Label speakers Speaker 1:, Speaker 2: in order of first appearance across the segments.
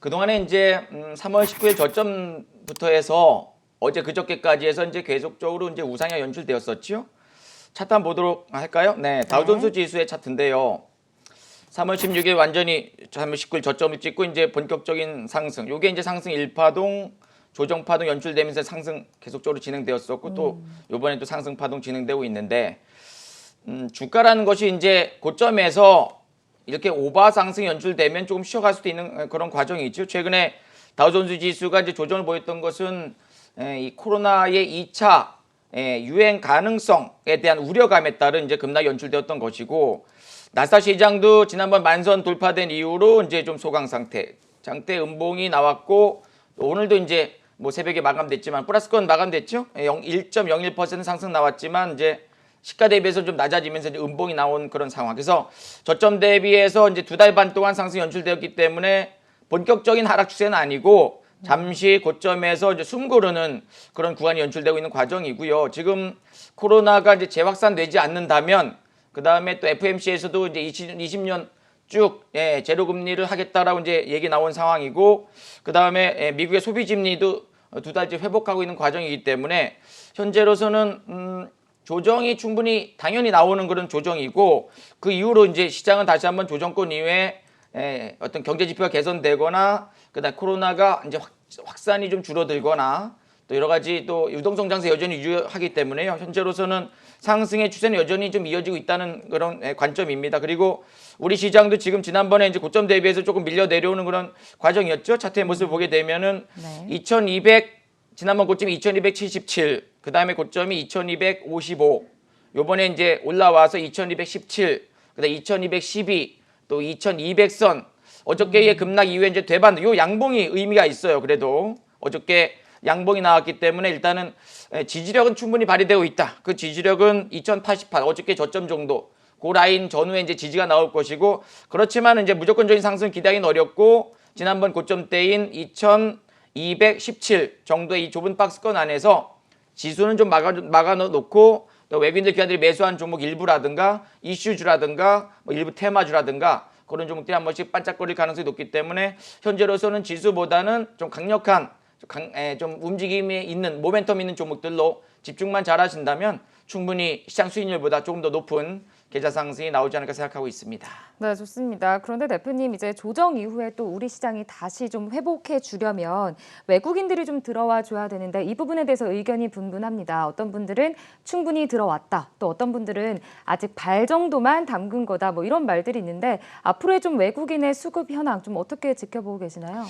Speaker 1: 그동안에 이제 3월 19일 저점부터 해서 어제 그저께까지 해서 이제 계속적으로 이제 우상향 연출되었었죠. 차트 한번 보도록 할까요? 네, 다우존스 지수의 차트인데요. 3월 16일 완전히 3월 19일 저점을 찍고 이제 본격적인 상승. 요게 이제 상승 1파동, 조정 파동 연출되면서 상승 계속적으로 진행되었었고 또 요번에 또 상승 파동 진행되고 있는데 주가라는 것이 이제 고점에서 이렇게 오바 상승 연출되면 조금 쉬어갈 수도 있는 그런 과정이 있죠. 최근에 다우존스 지수가 이제 조정을 보였던 것은 이 코로나의 2차 유행 가능성에 대한 우려감에 따른 이제 급락 연출되었던 것이고, 나스닥 시장도 지난번 만선 돌파된 이후로 이제 좀 소강 상태, 장대 음봉이 나왔고 오늘도 이제 뭐 새벽에 마감됐지만 플러스권 마감됐죠. 1.01% 상승 나왔지만 이제 시가 대비해서 좀 낮아지면서 이제 음봉이 나온 그런 상황. 그래서 저점 대비해서 이제 2달 반 동안 상승 연출되었기 때문에 본격적인 하락 추세는 아니고 잠시 고점에서 이제 숨 고르는 그런 구간이 연출되고 있는 과정이고요. 지금 코로나가 이제 재확산되지 않는다면 그 다음에 또 FMC에서도 이제 20년 쭉 제로 금리를 하겠다라고 이제 얘기 나온 상황이고, 그 다음에 미국의 소비 심리도 2달째 회복하고 있는 과정이기 때문에 현재로서는 조정이 충분히 당연히 나오는 그런 조정이고, 그 이후로 이제 시장은 다시 한번 조정권 이후에 어떤 경제 지표가 개선되거나 그다음 코로나가 이제 확산이 좀 줄어들거나 또 여러 가지 또 유동성 장세 여전히 유효하기 때문에요. 현재로서는 상승의 추세는 여전히 좀 이어지고 있다는 그런 관점입니다. 그리고 우리 시장도 지금 지난번에 이제 고점 대비해서 조금 밀려 내려오는 그런 과정이었죠. 차트의 모습을 보게 되면은 2200 지난번 고점이 2277, 그 다음에 고점이 2255, 요번에 이제 올라와서 2217, 그 다음에 2212, 또 2200선, 어저께의 급락 이후에 이제 되반, 요 양봉이 의미가 있어요. 그래도 어저께 양봉이 나왔기 때문에 일단은 지지력은 충분히 발휘되고 있다. 그 지지력은 2088, 어저께 저점 정도, 그 라인 전후에 이제 지지가 나올 것이고, 그렇지만 이제 무조건적인 상승 기대하기는 어렵고, 지난번 고점대인 2217 정도의 이 좁은 박스권 안에서 지수는 좀 막아놓고 또 외국인들 기관들이 매수한 종목 일부라든가 이슈주라든가 뭐 일부 테마주라든가 그런 종목들이 한 번씩 반짝거릴 가능성이 높기 때문에 현재로서는 지수보다는 좀 강력한 좀 움직임이 있는 모멘텀 있는 종목들로 집중만 잘 하신다면 충분히 시장 수익률보다 조금 더 높은 계좌 상승이 나오지 않을까 생각하고 있습니다.
Speaker 2: 네, 좋습니다. 그런데 대표님, 이제 조정 이후에 또 우리 시장이 다시 좀 회복해 주려면 외국인들이 좀 들어와 줘야 되는데 이 부분에 대해서 의견이 분분합니다. 어떤 분들은 충분히 들어왔다, 또 어떤 분들은 아직 발 정도만 담근 거다, 뭐 이런 말들이 있는데 앞으로의 좀 외국인의 수급 현황 좀 어떻게 지켜보고 계시나요?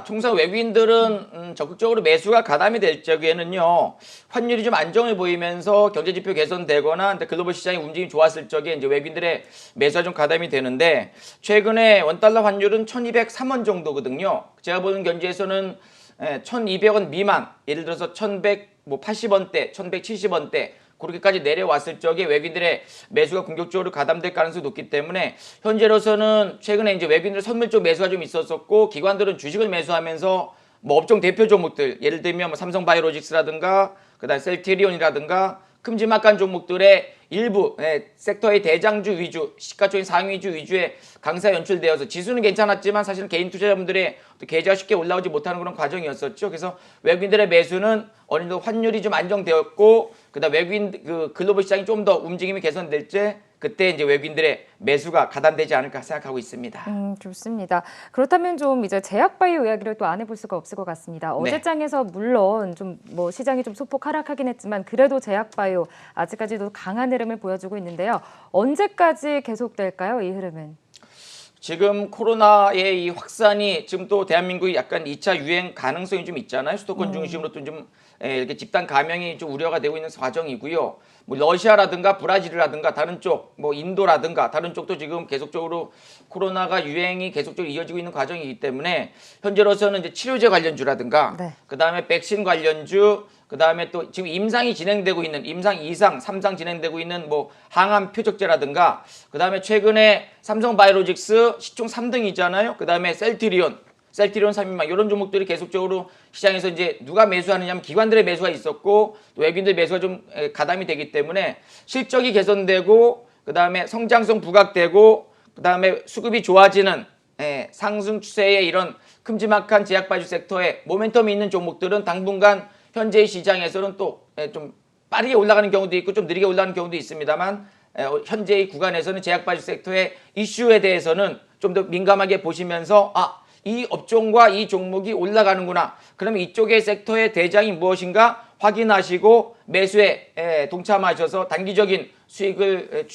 Speaker 1: 통상 외국인들은 적극적으로 매수가 가담이 될 적에는요, 환율이 좀 안정해 보이면서 경제 지표 개선되거나 글로벌 시장의 움직임이 좋았을 적에 이제 외국인들의 매수가 좀 가담이 되는데, 최근에 원달러 환율은 1203원 정도거든요. 제가 보는 견지에서는 1200원 미만, 예를 들어서 1180원대, 1170원대 그렇게까지 내려왔을 적에 외국인들의 매수가 공격적으로 가담될 가능성이 높기 때문에 현재로서는 최근에 이제 외국인들 선물 쪽 매수가 좀 있었었고, 기관들은 주식을 매수하면서 뭐 업종 대표 종목들, 예를 들면 뭐 삼성바이오로직스라든가 그다음 셀트리온이라든가 큼지막한 종목들의 일부 섹터의 대장주 위주, 시가총액 상위주 위주의 강세가 연출되어서 지수는 괜찮았지만 사실은 개인 투자자분들의 계좌가 쉽게 올라오지 못하는 그런 과정이었었죠. 그래서 외국인들의 매수는 어느 정도 환율이 좀 안정되었고, 그다음 외국인 글로벌 시장이 좀 더 움직임이 개선될 때 그때 이제 외국인들의 매수가 가담되지 않을까 생각하고 있습니다.
Speaker 2: 좋습니다. 그렇다면 좀 이제 제약바이오 이야기를 또 안 해볼 수가 없을 것 같습니다. 어제 장에서 물론 좀 뭐 시장이 좀 소폭 하락하긴 했지만 그래도 제약바이오 아직까지도 강한 흐름을 보여주고 있는데요. 언제까지 계속될까요, 이 흐름은?
Speaker 1: 지금 코로나의 이 확산이 지금 또 대한민국이 약간 2차 유행 가능성이 좀 있잖아요. 수도권 중심으로 또 좀 이렇게 집단 감염이 좀 우려가 되고 있는 과정이고요. 뭐 러시아라든가 브라질이라든가 다른 쪽, 뭐 인도라든가 다른 쪽도 지금 계속적으로 코로나가 유행이 계속적으로 이어지고 있는 과정이기 때문에 현재로서는 이제 치료제 관련주라든가 그다음에 백신 관련주, 그 다음에 또 지금 임상이 진행되고 있는 임상 2상, 3상 진행되고 있는 뭐 항암 표적제라든가, 그 다음에 최근에 삼성바이오로직스 시총 3등이잖아요. 그 다음에 셀트리온 3인방 이런 종목들이 계속적으로 시장에서 이제 누가 매수하느냐면 기관들의 매수가 있었고 또 외국인들 매수가 좀 가담이 되기 때문에 실적이 개선되고 그 다음에 성장성 부각되고 그 다음에 수급이 좋아지는 상승 추세의 이런 큼지막한 제약바이오 섹터에 모멘텀이 있는 종목들은 당분간 현재의 시장에서는 또 좀 빠르게 올라가는 경우도 있고 좀 느리게 올라가는 경우도 있습니다만 현재의 구간에서는 제약바이오 섹터의 이슈에 대해서는 좀 더 민감하게 보시면서 이 업종과 이 종목이 올라가는구나. 그러면 이쪽의 섹터의 대장이 무엇인가 확인하시고 매수에 동참하셔서 단기적인 수익을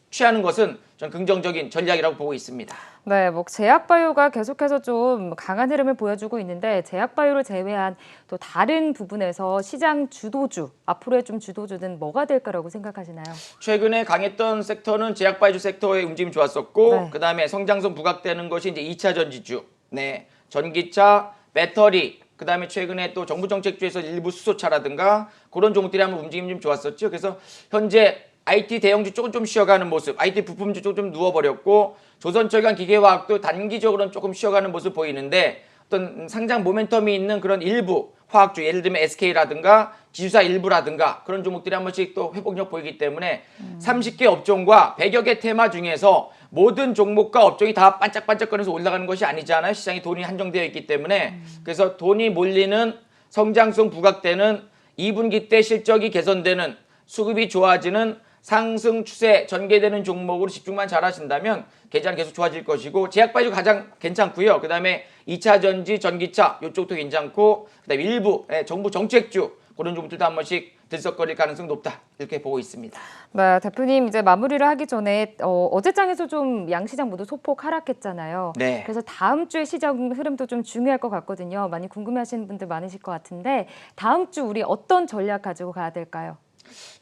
Speaker 1: 취하는 것은 전 긍정적인 전략이라고 보고 있습니다.
Speaker 2: 네, 뭐 제약바이오가 계속해서 좀 강한 흐름을 보여주고 있는데 제약바이오를 제외한 또 다른 부분에서 시장 주도주, 앞으로의 좀 주도주는 뭐가 될까라고 생각하시나요?
Speaker 1: 최근에 강했던 섹터는 제약바이오 섹터의 움직임이 좋았었고
Speaker 2: 네.
Speaker 1: 그다음에 성장성 부각되는 것이 이제 2차 전지주, 네, 전기차, 배터리, 그다음에 최근에 또 정부 정책주에서 일부 수소차라든가 그런 종목들이 한번 움직임이 좀 좋았었죠. 그래서 현재 IT 대형주 쪽은 좀 쉬어가는 모습, IT 부품주 쪽은 좀 누워버렸고 조선철강 기계화학도 단기적으로는 조금 쉬어가는 모습 보이는데 어떤 상장 모멘텀이 있는 그런 일부 화학주, 예를 들면 SK라든가 지주사 일부라든가 그런 종목들이 한 번씩 또 회복력 보이기 때문에 30개 업종과 100여 개 테마 중에서 모든 종목과 업종이 다 반짝반짝거리면서 올라가는 것이 아니잖아요. 시장에 돈이 한정되어 있기 때문에. 그래서 돈이 몰리는 성장성 부각되는 2분기 때 실적이 개선되는 수급이 좋아지는 상승 추세 전개되는 종목으로 집중만 잘 하신다면 계좌는 계속 좋아질 것이고 제약바이오 가장 괜찮고요. 그다음에 2차 전지, 전기차 이쪽도 괜찮고 그다음에 일부 정부 정책주 그런 종목들도 한 번씩 들썩거릴 가능성이 높다 이렇게 보고 있습니다.
Speaker 2: 네, 대표님 이제 마무리를 하기 전에 어제장에서 좀 양시장 모두 소폭 하락했잖아요.
Speaker 1: 네.
Speaker 2: 그래서 다음 주의 시장 흐름도 좀 중요할 것 같거든요. 많이 궁금해하시는 분들 많으실 것 같은데 다음 주 우리 어떤 전략 가지고 가야 될까요?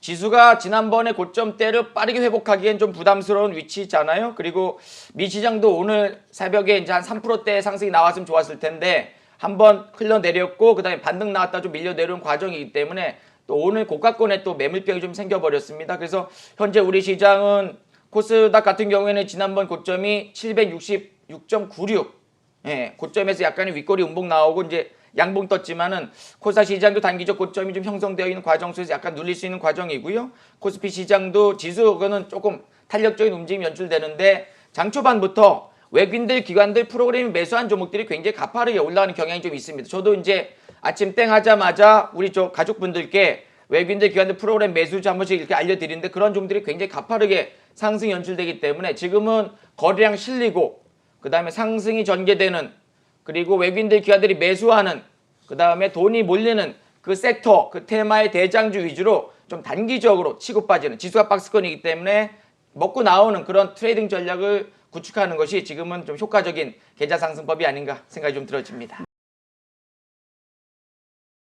Speaker 1: 지수가 지난번에 고점대를 빠르게 회복하기엔 좀 부담스러운 위치잖아요. 그리고 미 시장도 오늘 새벽에 이제 한 3%대 상승이 나왔으면 좋았을 텐데 한번 흘러내렸고 그다음에 반등 나왔다 좀 밀려 내려온 과정이기 때문에 또 오늘 고가권에 또 매물병이 좀 생겨버렸습니다. 그래서 현재 우리 시장은 코스닥 같은 경우에는 지난번 고점이 766.96, 고점에서 약간의 윗꼬리 음봉 나오고 이제 양봉 떴지만은 코스닥 시장도 단기적 고점이 좀 형성되어 있는 과정 속에서 약간 눌릴 수 있는 과정이고요. 코스피 시장도 지수는 조금 탄력적인 움직임이 연출되는데 장 초반부터 외국인들, 기관들 프로그램이 매수한 종목들이 굉장히 가파르게 올라가는 경향이 좀 있습니다. 저도 이제 아침 땡 하자마자 우리 가족분들께 외국인들, 기관들 프로그램 매수주 한 번씩 이렇게 알려드리는데 그런 종목들이 굉장히 가파르게 상승이 연출되기 때문에 지금은 거래량 실리고 그 다음에 상승이 전개되는 그리고 외국인들 기관들이 매수하는 그 다음에 돈이 몰리는 그 섹터, 그 테마의 대장주 위주로 좀 단기적으로 치고 빠지는 지수가 박스권이기 때문에 먹고 나오는 그런 트레이딩 전략을 구축하는 것이 지금은 좀 효과적인 계좌 상승법이 아닌가 생각이 좀 들어집니다.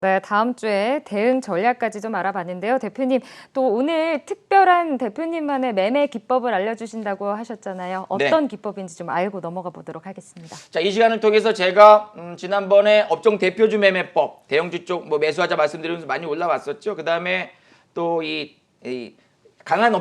Speaker 2: 네, 다음 주에 대응 전략까지 좀 알아봤는데요. 대표님, 또 오늘 특별한 대표님만의 매매 기법을 알려주신다고 하셨잖아요. 어떤 기법인지 좀 알고 넘어가 보도록 하겠습니다.
Speaker 1: 자, 이 시간을 통해서 제가 지난번에 업종 대표주 매매법, 대형주 쪽 뭐 매수하자 말씀드리면서 많이 올라왔었죠. 그 다음에 또 이 강한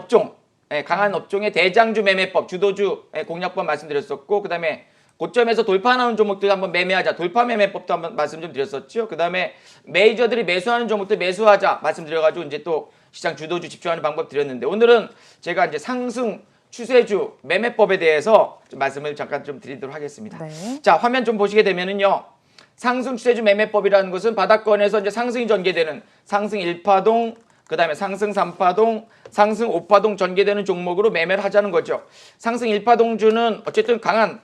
Speaker 1: 업종의 대장주 매매법, 주도주 공략법 말씀드렸었고, 그 다음에 고점에서 돌파 나오는 종목들 한번 매매하자. 돌파 매매법도 한번 말씀 좀 드렸었죠. 그 다음에 메이저들이 매수하는 종목들 매수하자 말씀드려가지고 이제 또 시장 주도주 집중하는 방법 드렸는데 오늘은 제가 이제 상승 추세주 매매법에 대해서 좀 말씀을 잠깐 좀 드리도록 하겠습니다.
Speaker 2: 네.
Speaker 1: 자, 화면 좀 보시게 되면은요. 상승 추세주 매매법이라는 것은 바닥권에서 이제 상승이 전개되는 상승 1파동, 그 다음에 상승 3파동, 상승 5파동 전개되는 종목으로 매매를 하자는 거죠. 상승 1파동주는 어쨌든 강한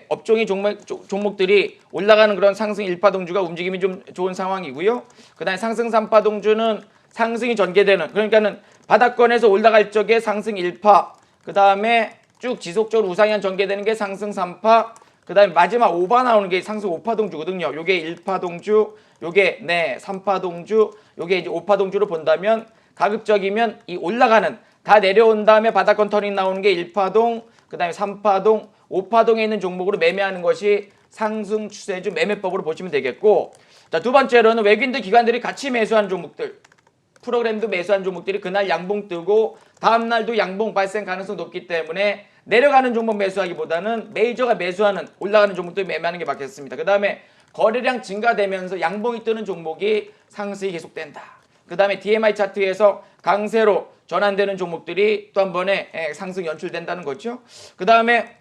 Speaker 1: 업종이 종목들이 올라가는 그런 상승 1파동주가 움직임이 좀 좋은 상황이고요. 그 다음에 상승 3파동주는 상승이 전개되는 그러니까는 바닥권에서 올라갈 적에 상승 1파, 그 다음에 쭉 지속적으로 우상향 전개되는 게 상승 3파, 그 다음에 마지막 5파 나오는 게 상승 5파동주거든요. 요게 1파동주, 요게 3파동주, 요게 이제 5파동주로 본다면 가급적이면 이 올라가는 다 내려온 다음에 바닥권 터닝 나오는 게 1파동, 그 다음에 3파동, 5파동에 있는 종목으로 매매하는 것이 상승 추세주 매매법으로 보시면 되겠고, 자, 두 번째로는 외국인들 기관들이 같이 매수한 종목들, 프로그램도 매수한 종목들이 그날 양봉 뜨고 다음날도 양봉 발생 가능성이 높기 때문에 내려가는 종목 매수하기보다는 메이저가 매수하는 올라가는 종목들 매매하는 게 맞겠습니다. 그 다음에 거래량 증가되면서 양봉이 뜨는 종목이 상승이 계속된다. 그 다음에 DMI 차트에서 강세로 전환되는 종목들이 또 한 번에 상승 연출된다는 거죠. 그 다음에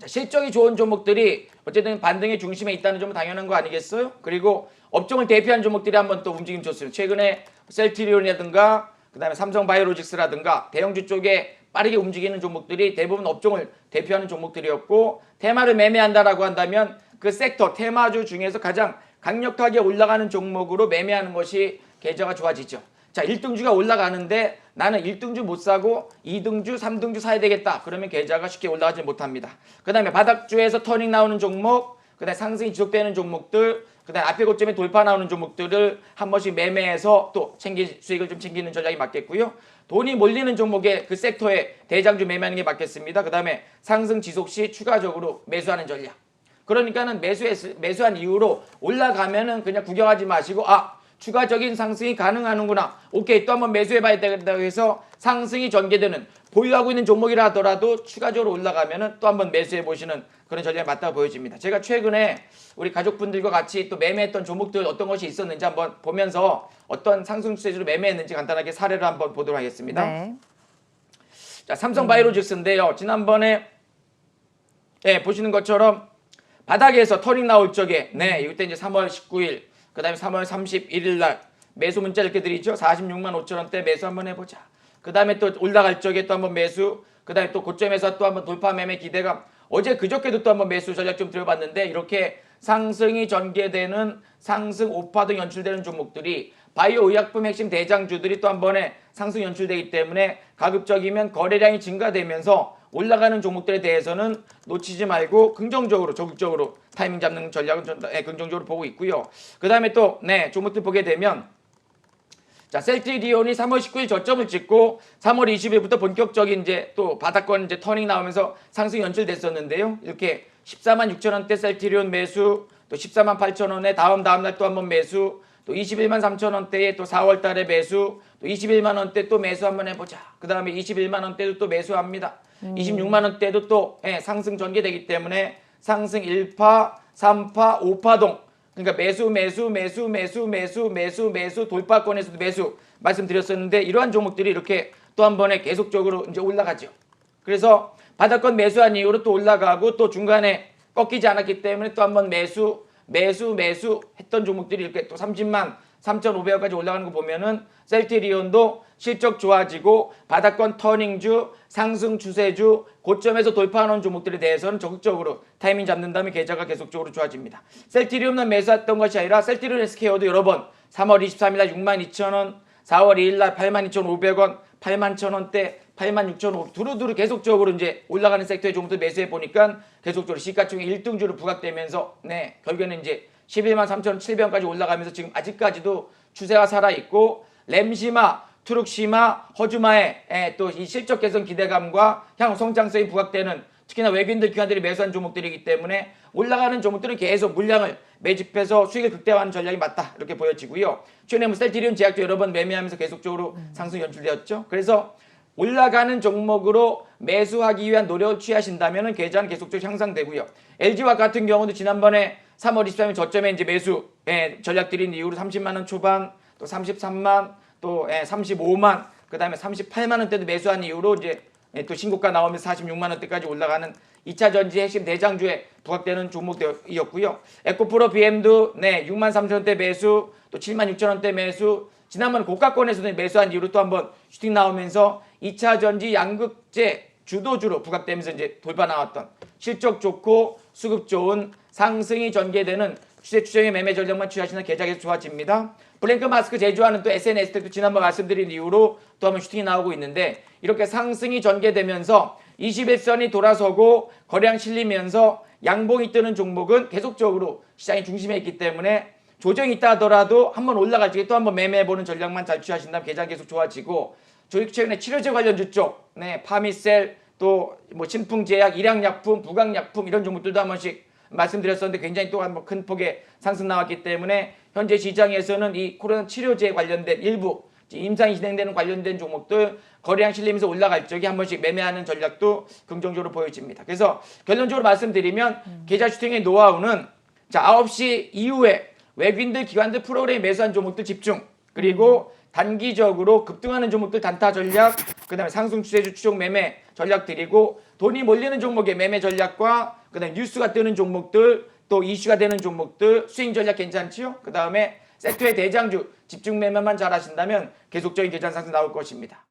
Speaker 1: 자, 실적이 좋은 종목들이 어쨌든 반등의 중심에 있다는 점은 당연한 거 아니겠어요? 그리고 업종을 대표하는 종목들이 한번 또 움직임 줬습니다. 최근에 셀트리온이라든가 그다음에 삼성바이오로직스라든가 대형주 쪽에 빠르게 움직이는 종목들이 대부분 업종을 대표하는 종목들이었고 테마를 매매한다라고 한다면 그 섹터 테마주 중에서 가장 강력하게 올라가는 종목으로 매매하는 것이 계좌가 좋아지죠. 자, 1등주가 올라가는데 나는 1등주 못 사고 2등주, 3등주 사야 되겠다. 그러면 계좌가 쉽게 올라가지 못합니다. 그 다음에 바닥주에서 터닝 나오는 종목, 그 다음에 상승이 지속되는 종목들, 그 다음에 앞에 고점에 돌파 나오는 종목들을 한 번씩 매매해서 또 수익을 좀 챙기는 전략이 맞겠고요. 돈이 몰리는 종목의 그 섹터에 대장주 매매하는 게 맞겠습니다. 그 다음에 상승 지속 시 추가적으로 매수하는 전략. 그러니까는 매수한 이후로 올라가면은 그냥 구경하지 마시고 추가적인 상승이 가능하는구나. 오케이, 또 한번 매수해봐야 된다고 해서 상승이 전개되는 보유하고 있는 종목이라 하더라도 추가적으로 올라가면은 또 한번 매수해보시는 그런 전략이 맞다고 보여집니다. 제가 최근에 우리 가족분들과 같이 또 매매했던 종목들 어떤 것이 있었는지 한번 보면서 어떤 상승 추세로 매매했는지 간단하게 사례를 한번 보도록 하겠습니다.
Speaker 2: 네.
Speaker 1: 자, 삼성바이오로직스인데요. 지난번에 보시는 것처럼 바닥에서 터닝 나올 적에 이때 이제 3월 19일 그 다음에 3월 31일 날 매수 문자 이렇게 드리죠. 46만 5천 원대 매수 한번 해보자. 그 다음에 또 올라갈 적에 또 한번 매수, 그 다음에 또 고점에서 또 한번 돌파 매매 기대감. 어제 그저께도 또 한번 매수 전략 좀 들어봤는데 이렇게 상승이 전개되는 상승 오파 등 연출되는 종목들이 바이오 의약품 핵심 대장주들이 또 한 번에 상승 연출되기 때문에 가급적이면 거래량이 증가되면서 올라가는 종목들에 대해서는 놓치지 말고 긍정적으로 적극적으로 타이밍 잡는 전략은 긍정적으로 보고 있고요. 그 다음에 또 종목들 보게 되면 자, 셀트리온이 3월 19일 저점을 찍고 3월 20일부터 본격적인 이제 또 바닥권 이제 터닝 나오면서 상승 연출됐었는데요. 이렇게 14만 6천 원대 셀트리온 매수, 또 14만 8천 원에 다음 날 또 한번 매수, 또 21만 3천 원대에 또 4월 달에 매수, 또 21만 원대 또 매수 한번 해보자. 그 다음에 21만 원대도 또 매수합니다. 26만 원대도 또 상승 전개되기 때문에 상승 1파, 3파, 5파동. 그러니까 매수 돌파권에서도 매수 말씀드렸었는데 이러한 종목들이 이렇게 또 한 번에 계속적으로 이제 올라가죠. 그래서 바닥권 매수한 이후로 또 올라가고 또 중간에 꺾이지 않았기 때문에 또 한 번 매수 했던 종목들이 이렇게 또 30만 3,500원까지 올라가는 거 보면은 셀트리온도 실적 좋아지고 바닥권 터닝주, 상승 추세주, 고점에서 돌파하는 종목들에 대해서는 적극적으로 타이밍 잡는다면 계좌가 계속적으로 좋아집니다. 셀트리온만 매수했던 것이 아니라 셀트리온 SKO도 여러 번 3월 23일 날 62,000원, 4월 2일 날 82,500원, 81,000원대, 86,500원 두루두루 계속적으로 이제 올라가는 섹터의 종목들 매수해 보니까 계속적으로 시가총액 1등주로 부각되면서 결국에는 이제 11만 3,700원까지 올라가면서 지금 아직까지도 추세가 살아있고 램시마, 트룩시마, 허주마의 또 이 실적 개선 기대감과 향후 성장성이 부각되는 특히나 외국인들 기관들이 매수한 종목들이기 때문에 올라가는 종목들은 계속 물량을 매집해서 수익을 극대화하는 전략이 맞다 이렇게 보여지고요. 최근에 셀트리온 제약도 여러 번 매매하면서 계속적으로 상승 연출되었죠. 그래서 올라가는 종목으로 매수하기 위한 노력을 취하신다면 계좌는 계속적으로 향상되고요. LG화학 같은 경우도 지난번에 3월 23일 저점에 이제 매수 전략 드린 이후로 30만 원 초반, 또 33만, 또 35만, 그 다음에 38만 원대도 매수한 이후로 이제 또 신고가 나오면서 46만 원대까지 올라가는 2차 전지 핵심 대장주에 부각되는 종목이었고요. 에코프로 BM도 6만 3천 원대 매수, 또 7만 6천 원대 매수, 지난번 고가권에서도 매수한 이후로 또 한번 슈팅 나오면서 2차 전지 양극재 주도주로 부각되면서 이제 돌파 나왔던 실적 좋고 수급 좋은 상승이 전개되는 추세 추정의 매매 전략만 취하시는 계좌 계속 좋아집니다. 블랭크 마스크 제조하는 또 SNS텍도 지난번 말씀드린 이후로 또 한번 슈팅이 나오고 있는데 이렇게 상승이 전개되면서 21선이 돌아서고 거래량 실리면서 양봉이 뜨는 종목은 계속적으로 시장이 중심에 있기 때문에 조정이 있다 하더라도 한번 올라갈 적에 또 한번 매매해보는 전략만 잘 취하신다면 계좌 계속 좋아지고 최근에 치료제 관련주 쪽 파미셀 또 뭐 신풍제약, 일양약품, 부강약품 이런 종목들도 한 번씩 말씀드렸었는데 굉장히 또 한 번 큰 폭의 상승 나왔기 때문에 현재 시장에서는 이 코로나 치료제에 관련된 일부 임상이 진행되는 관련된 종목들 거래량 실리면서 올라갈 적에 한 번씩 매매하는 전략도 긍정적으로 보여집니다. 그래서 결론적으로 말씀드리면 계좌 슈팅의 노하우는 자 9시 이후에 외국인들 기관들 프로그램에 매수한 종목들 집중 그리고 단기적으로 급등하는 종목들 단타 전략 그다음에 상승 추세주 추종 매매 전략 드리고 돈이 몰리는 종목의 매매 전략과 그다음에 뉴스가 뜨는 종목들 또 이슈가 되는 종목들 스윙 전략 괜찮지요? 그다음에 섹터의 대장주 집중 매매만 잘 하신다면 계속적인 계산 상승 나올 것입니다.